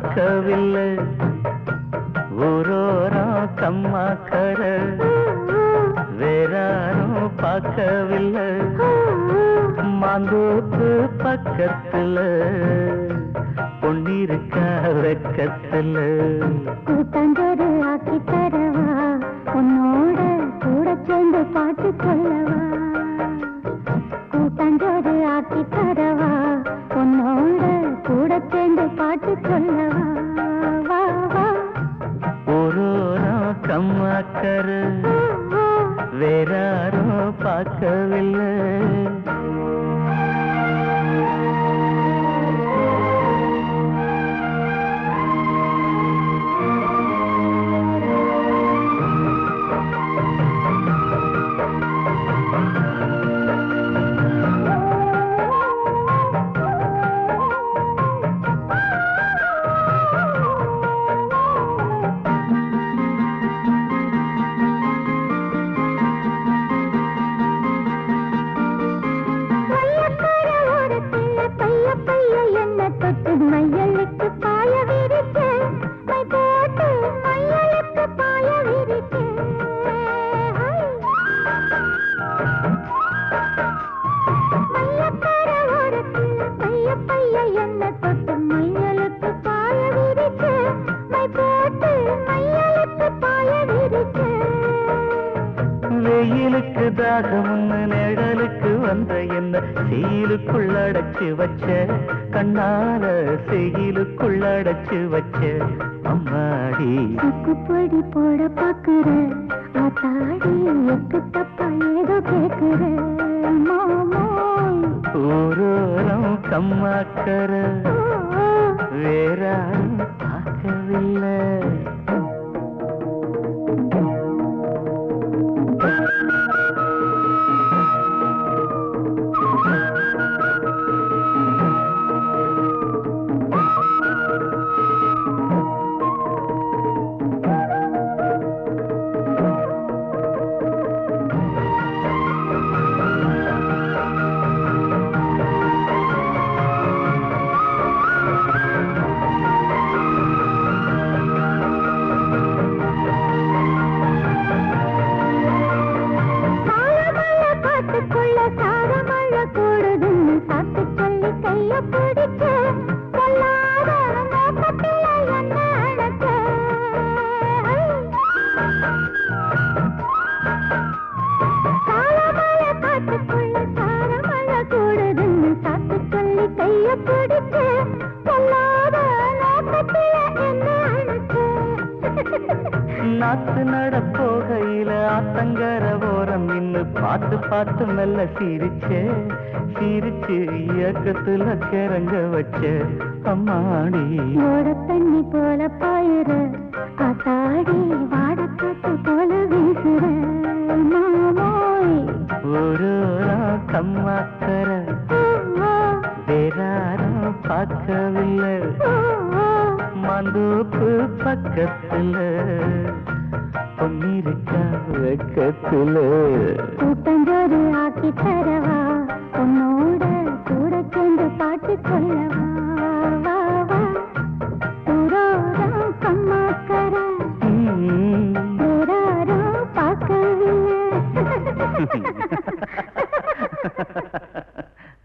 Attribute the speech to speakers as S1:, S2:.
S1: பார்க்கவில்லை, ஊரோரம் கம்மாக்கர வேறாரும் பார்க்கவில்லை, மாந்தோப்பு பக்கத்துல பொன்னிருக்கா வெக்கத்துல.
S2: கூட்டாஞ்சோறு ஆக்கி தரவா, உன்னோட கூட சேர்ந்து பாட்டு சொல்லவா. கூட்டாஞ்சோறு ஆக்கி தரவா, உன்னோட கூட சேர்ந்து பாட்டு சொல்லவா. வா வா.
S1: ஊரோரம் கம்மாக்கர வேறாரும் பார்க்கவில்லை.
S2: மையலுக்கு பாய விரிக்க, மை போட்டு மையலுக்கு பாய விரிக்க. மையக்கார ஓரத்தில் பைய பைய என்ன தொட்டு மையலுக்கு பாய விரிக்க, மை போட்டு மையலுக்கு பாய விரிக்க.
S1: வெயிலுக்கு தாகமுன்னு நிழலுக்கு வந்த என்ன செய்யிலுக்குள் அடைச்சு வச்ச, கண்ணால செய்யிலுக்குள் அடைச்சு வச்ச அம்மாடி.
S2: குப்படி போட பாக்குற ஆத்தாடி, எக்கு தப்பா ஏதோ கேக்குற மாமோய்.
S1: ஊரோரம் கம்மாக்கர வேறாரும் பார்க்கவில்லை. நாத்து நட போகையில ஆத்தங்கர ஓரம் நின்னு பார்த்து பார்த்து மெல்ல சிரிச்சே, சிரிச்சு இயக்கத்துல கிறங்க வச்ச அம்மாடி.
S2: ஓட தண்ணி போல பாயுற ஆத்தாடி, வாடக்காத்து போல வீசுற மாமோய்.
S1: ஊரோரா கம்மாக்கர வேறாரும் பார்க்கவில்லை, மந்தோப்பு பக்கத்துல பொன்னிருக்கா வெக்கத்துல.
S2: கூட்டஞ்சோறு ஆக்கி தரவா, உன்னோட கூட சேர்ந்து பாட்டு சொல்லவா. வா வா. ஊரோரம் கம்மாக்கர வேறாரும் பார்க்கவில்லை.